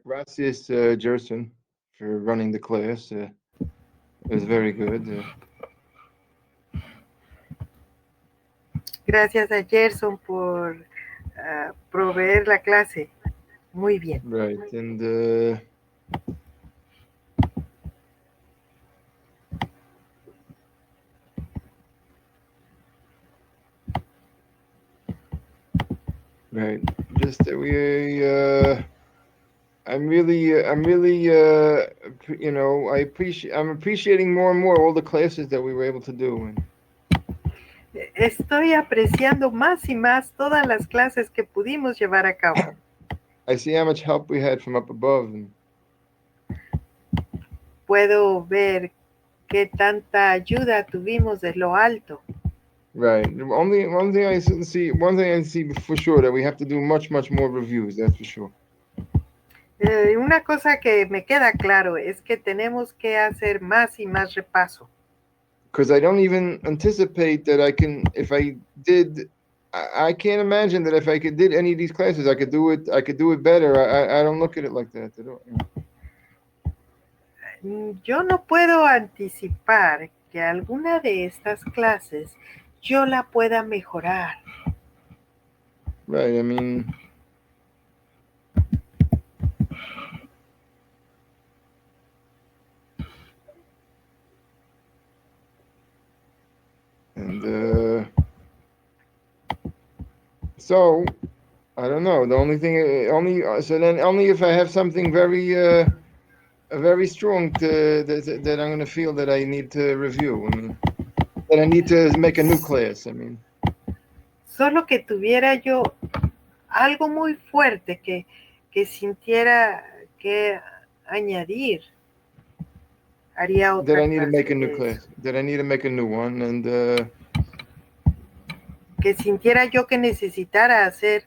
Gracias, Jerson, for running the class. It was very good. Gracias a Gerson por proveer la clase. Muy bien. Right. And right. Just that I'm really, I'm appreciating more and more all the classes that we were able to do. Estoy apreciando más y más todas las clases que pudimos llevar a cabo. I see how much help we had from up above. And Puedo ver qué tanta ayuda tuvimos de lo alto. right. One thing I see for sure that we have to do much more reviews. That's for sure. Una cosa que me queda claro es que tenemos que hacer más y más repaso. Because I don't even anticipate that I can, if I did, I can't imagine that if I did any of these classes, I could do it better. I don't look at it like that. Yo no puedo anticipar que alguna de estas clases yo la pueda mejorar. Right, I mean, and so I don't know. The only thing, only if I have something very strong that I'm going to feel that I need to review. I mean, that I need to make a new class. I mean, Solo que tuviera yo algo muy fuerte que sintiera que añadir, haría otra that I need to make a clase new de class. eso. That I need to make a new one, and Que sintiera yo que necesitara hacer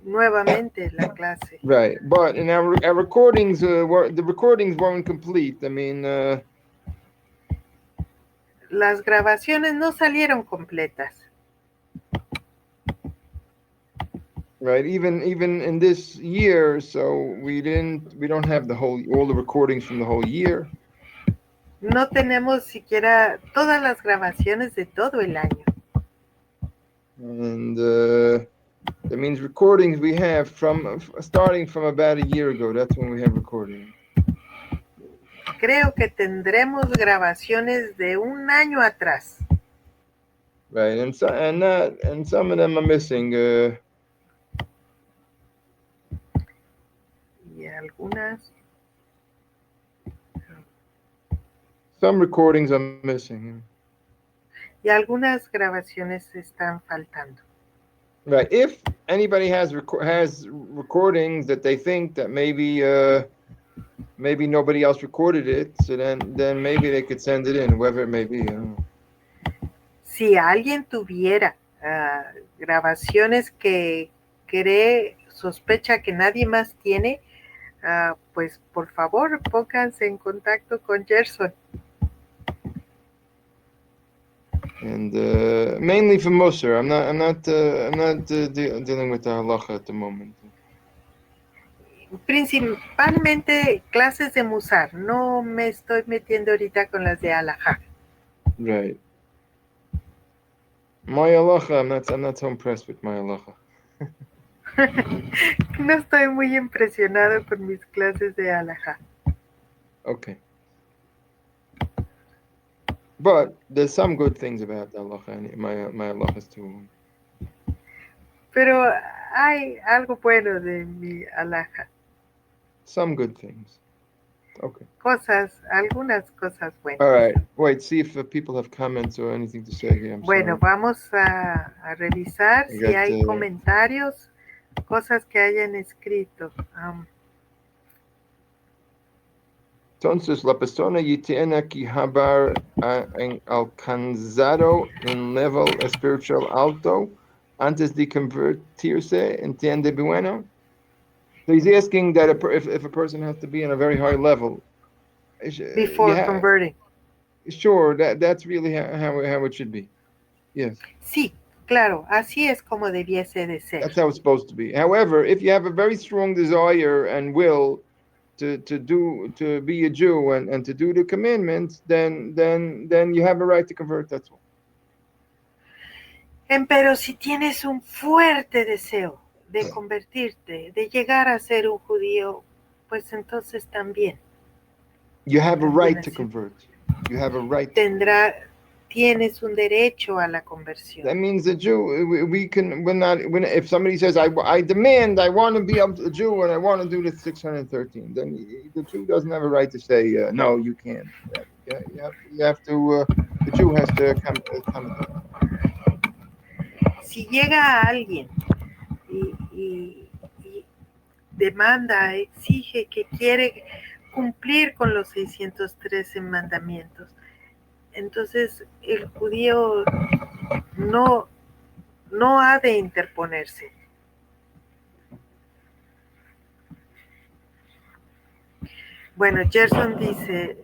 nuevamente la clase. right. But in our recordings, the recordings weren't complete. I mean, Las grabaciones no salieron completas. right. Even in this year, so we don't have all the recordings from the whole year. No tenemos siquiera todas las grabaciones de todo el año. And That means recordings we have starting from about a year ago. That's when we have recordings. Creo que tendremos grabaciones de un año atrás. Right, and some of them are missing. Y algunas. Some recordings are missing. Y algunas grabaciones están faltando. Right. If anybody has recordings that they think that maybe nobody else recorded it, so then maybe they could send it in, whoever it may be. I don't know. Si alguien tuviera grabaciones que sospecha que nadie más tiene, pues por favor pónganse en contacto con Gerson. And mainly for Moser. I'm not dealing with the halacha at the moment. Principalmente clases de Musar. No me estoy metiendo ahorita con las de Alajá. Right. My halacha, I'm not so impressed with my halacha. No estoy muy impresionado con mis clases de Alajá. Okay. But there's some good things about the halacha and my halachas too. Pero hay algo bueno de mi Alajá. Some good things. Okay. Algunas cosas buenas. All right. Wait, see if people have comments or anything to say here. Bueno, vamos a revisar si hay comentarios, cosas que hayan escrito. Entonces, la persona ya tiene que haber alcanzado un level espiritual alto antes de convertirse, ¿entiende bueno? So he's asking that if a person has to be in a very high level Before converting. Sure, that's really how it should be. Yes. Sí, claro, así es como debiese de ser. That's how it's supposed to be. However, if you have a very strong desire and will to be a Jew and to do the commandments, then you have a right to convert. That's all. Pero si tienes un fuerte deseo de convertirte, de llegar a ser un judío, pues entonces también. You have a right to convert. You have a right. Tienes un derecho a la conversión. That means a Jew. If somebody says I want to be a Jew and I want to do the 613, then the Jew doesn't have a right to say no, you can't. You have to. The Jew has to come. Si llega alguien y demanda, exige que quiere cumplir con los 613 mandamientos, entonces el judío no ha de interponerse. Bueno, Gerson dice,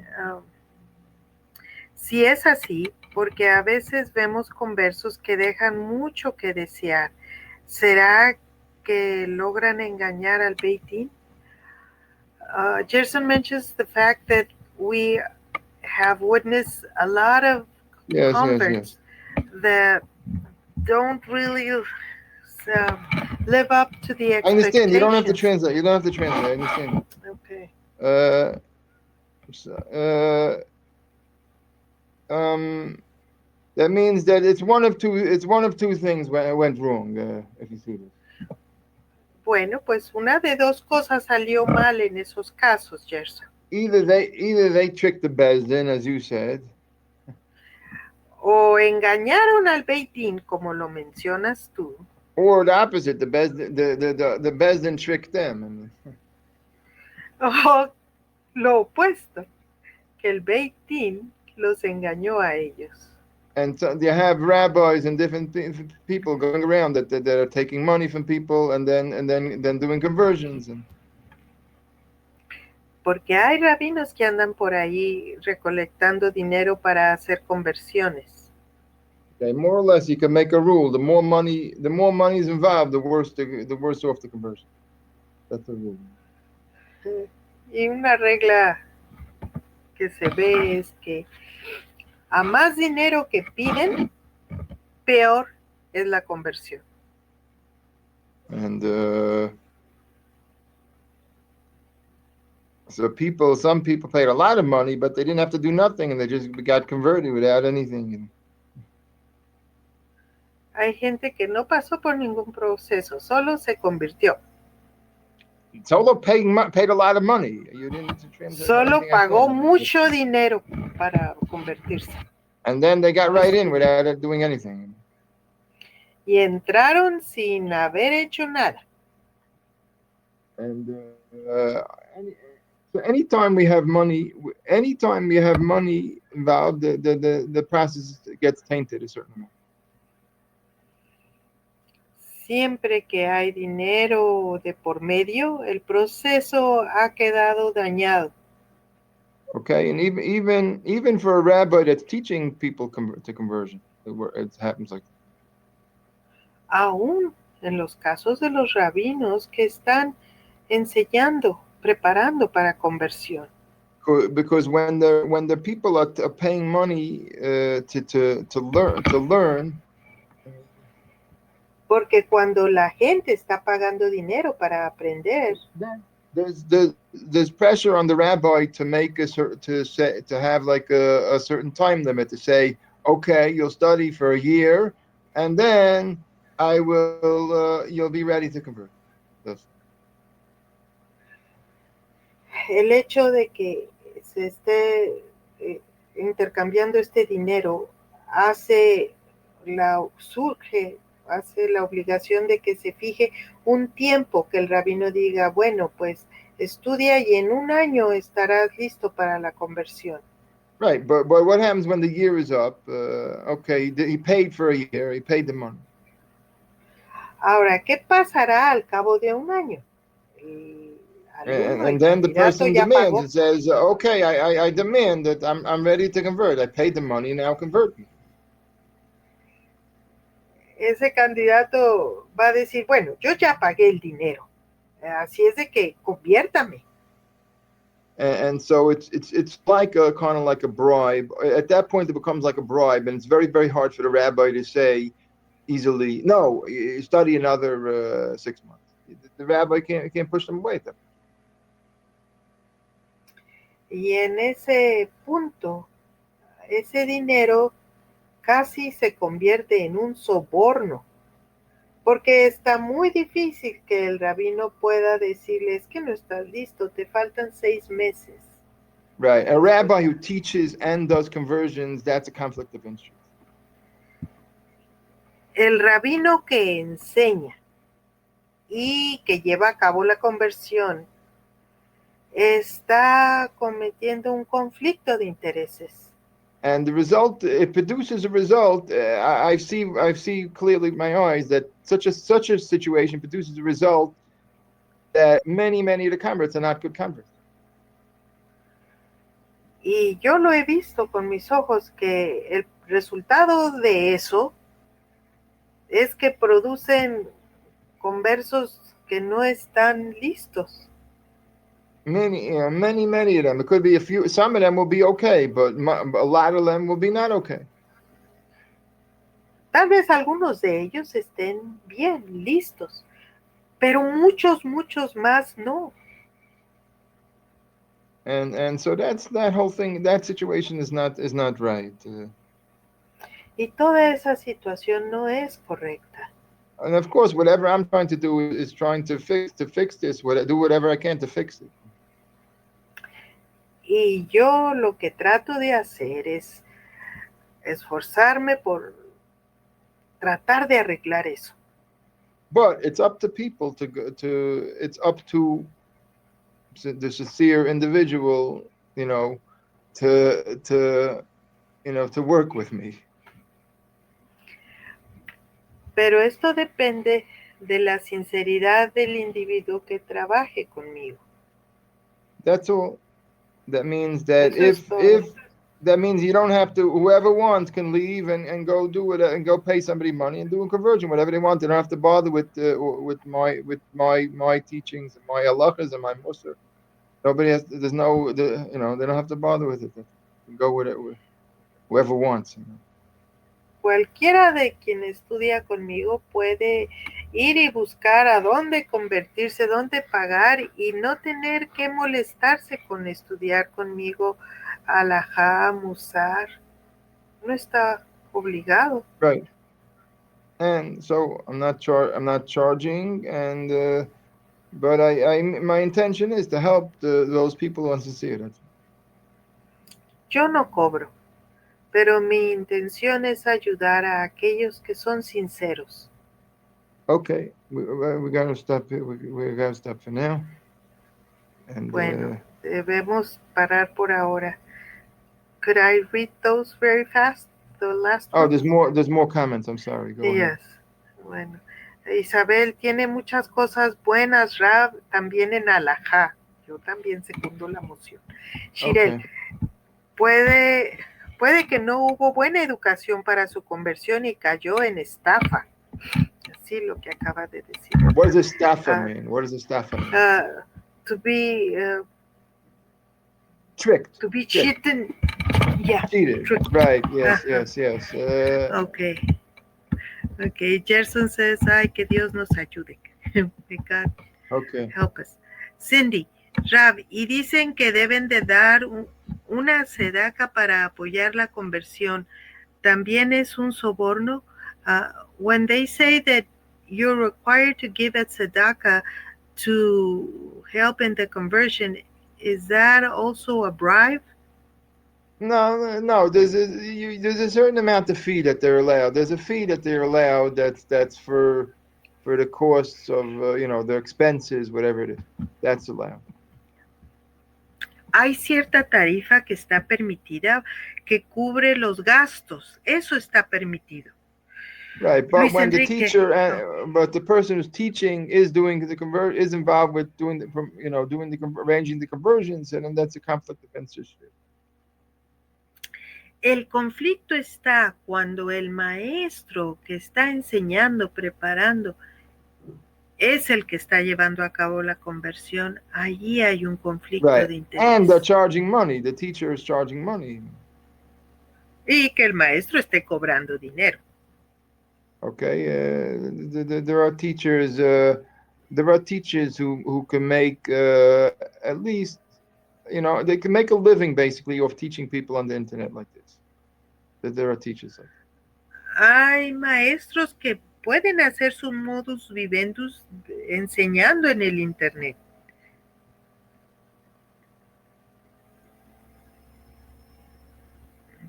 si es así, porque a veces vemos conversos que dejan mucho que desear, ¿será que logran engañar al Beit Din? Gerson mentions the fact that we have witnessed a lot of converts that don't really live up to the expectations. I understand. You don't have to translate. I understand. Okay. That means that it's one of two things went wrong. If you see this. Bueno, pues una de dos cosas salió mal en esos casos, Gerson. Either they tricked the Beis Din, as you said. O engañaron al Beit Din, como lo mencionas tú. Or the opposite, the Beis Din tricked them. O lo opuesto, que el Beit Din los engañó a ellos. And so you have rabbis and different people going around that are taking money from people and then doing conversions. Porque hay rabinos que andan por ahí recolectando dinero para hacer conversiones. Okay, more or less, you can make a rule: the more money is involved, the worse off the conversion. That's the rule. Y una regla que se ve es que a más dinero que piden, peor es la conversión. And so some people paid a lot of money, but they didn't have to do nothing, and they just got converted without anything. Hay gente que no pasó por ningún proceso, solo se convirtió. Solo paid a lot of money. You didn't need to translate Solo anything pagó mucho dinero para convertirse. And then they got right in without doing anything. Y entraron sin haber hecho nada. And so anytime we have money involved, the process gets tainted a certain amount. Siempre que hay dinero de por medio, el proceso ha quedado dañado. Okay, and even for a rabbi that's teaching people to conversion, it happens like that. Aún en los casos de los rabinos que están enseñando, preparando para conversión. Because when the people are paying money to learn. Porque cuando la gente está pagando dinero para aprender, there's pressure on the rabbi to make to have like a certain time limit, to say, okay, you'll study for a year, and then you'll be ready to convert. El hecho de que se esté intercambiando este dinero hace la obligación de que se fije un tiempo, que el rabino diga, bueno, pues estudia y en un año estarás listo para la conversión. Right, but what happens when the year is up? Okay, he paid for a year, he paid the money. Ahora, ¿qué pasará al cabo de un año? And then the person demands, it says, okay, I demand that I'm ready to convert. I paid the money, now convert me. Ese candidato va a decir, bueno, yo ya pagué el dinero, así es de que conviértame. And so it's like kind of like a bribe. At that point, it becomes like a bribe, and it's very, very hard for the rabbi to say easily, no, you study another 6 months. The rabbi can't push them away at that point. Y en ese punto, ese dinero casi se convierte en un soborno, porque está muy difícil que el rabino pueda decirles que no estás listo, te faltan 6 meses. Right. A rabbi who teaches and does conversions, that's a conflict of interest. El rabino que enseña y que lleva a cabo la conversión está cometiendo un conflicto de intereses. And the result, it produces a result. I see clearly with my eyes that such a situation produces a result that many of the converts are not good converts. Y yo lo he visto con mis ojos, que el resultado de eso es que producen conversos que no están listos. Many of them. It could be a few. Some of them will be okay, but a lot of them will be not okay. Tal vez algunos de ellos estén bien listos, pero muchos más no. And so that whole thing, that situation is not right. Y toda esa situación no es correcta. And of course, whatever I'm trying to do is trying to fix this. Do whatever I can to fix it. Y yo lo que trato de hacer es esforzarme por tratar de arreglar eso. But it's up to people it's up to the sincere individual, to work with me. Pero esto depende de la sinceridad del individuo que trabaje conmigo. That's all. That means that if that means you don't have to, whoever wants can leave and go do it and go pay somebody money and do a conversion, whatever they want. They don't have to bother with my teachings and my halachas and my mussar. Nobody has. They don't have to bother with it. They can go with it, whoever wants. cualquiera de quien estudia conmigo puede ir y buscar a dónde convertirse, dónde pagar y no tener que molestarse con estudiar conmigo alajá, musar. No está obligado. Right. And so I'm not charging, and but my intention is to help those people who are sincere. Yo no cobro, pero mi intención es ayudar a aquellos que son sinceros. Okay, we gotta stop here. We gotta stop for now. And bueno, debemos parar por ahora. Could I read those very fast? The last one? There's more comments. I'm sorry. Go ahead. Bueno. Isabel tiene muchas cosas buenas, Rab, también en alajá. Yo también secundo la moción. Shirel, puede que no hubo buena educación para su conversión y cayó en estafa. Así lo que acaba de decir. What does estafa mean? What does estafa mean? To be tricked. To be cheated. Yeah. Cheated. Right. Yes. Okay. Gerson says, ay, que Dios nos ayude. May God help us. Cindy, Rab, y dicen que deben de dar una sedaca para apoyar la conversión. ¿También es un soborno? When they say that you're required to give a tzedakah to help in the conversion, is that also a bribe? No. There's a certain amount of fee that they're allowed. There's a fee that they're allowed that's for the costs of their expenses, whatever it is. That's allowed. Hay cierta tarifa que está permitida que cubre los gastos. Eso está permitido. Right, but when the teacher, but the person who's teaching is doing is involved with arranging the conversions, and that's a conflict of interest. El conflicto está cuando el maestro que está enseñando, preparando, es el que está llevando a cabo la conversión. Allí hay un conflicto de interés. And they're charging money. The teacher is charging money. Y que el maestro esté cobrando dinero. Okay, there are teachers. There are teachers who can make at least, they can make a living basically of teaching people on the internet like this. There are teachers like that. Hay maestros que pueden hacer su modus vivendus enseñando en el internet.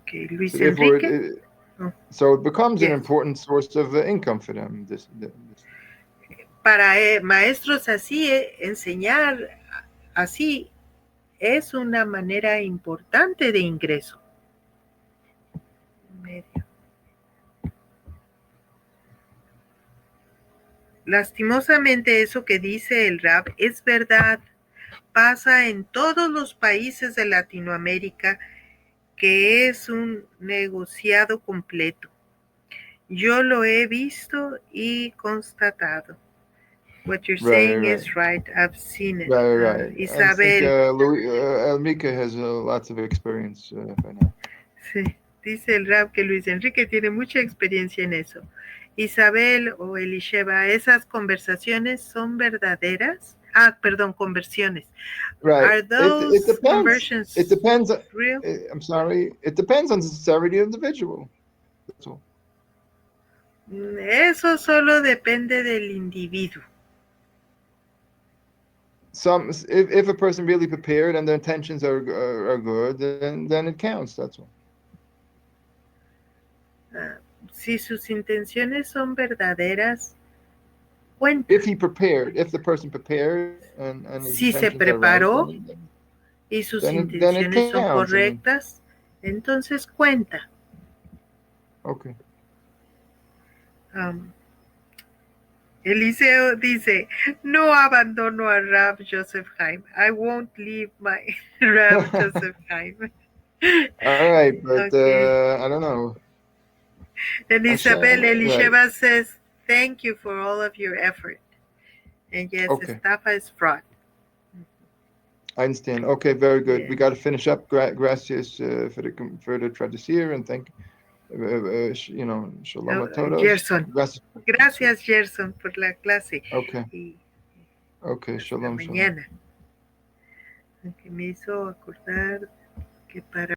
Okay, Luis Enrique. So it becomes an important source of income for them. Para maestros así, enseñar así es una manera importante de ingreso. Lastimosamente eso que dice el Rab es verdad. Pasa en todos los países de Latinoamérica que es un negociado completo. Yo lo he visto y constatado. What you're saying is right. I've seen it. Right. Isabel. Elmica has lots of experience by now. Sí, dice el Rab que Luis Enrique tiene mucha experiencia en eso. Isabel o Elisheva, ¿esas conversaciones son verdaderas? Conversiones. Right. Are those it depends. Conversions it depends. Real? I'm sorry. It depends on the sincerity of the individual. That's all. Eso solo depende del individuo. If a person really prepared and their intentions are good, then it counts. That's all. Si sus intenciones son verdaderas, cuenta. If the person prepared and si se preparó y sus intenciones son correctas, entonces cuenta. Okay. Eliseo dice, no abandono a Rab Joseph Haim. I won't leave my Rab Joseph Haim. All right, but I don't know. And Isabel Elisheva says, thank you for all of your effort. And yes, estafa is fraud. I understand. Okay, very good. Yeah. We got to finish up. Gracias for the traducir, and thank you. Shalom a todos. Gerson. Gracias, Gerson, por la clase. Okay. Y Okay, shalom, mañana. Que me hizo acordar que para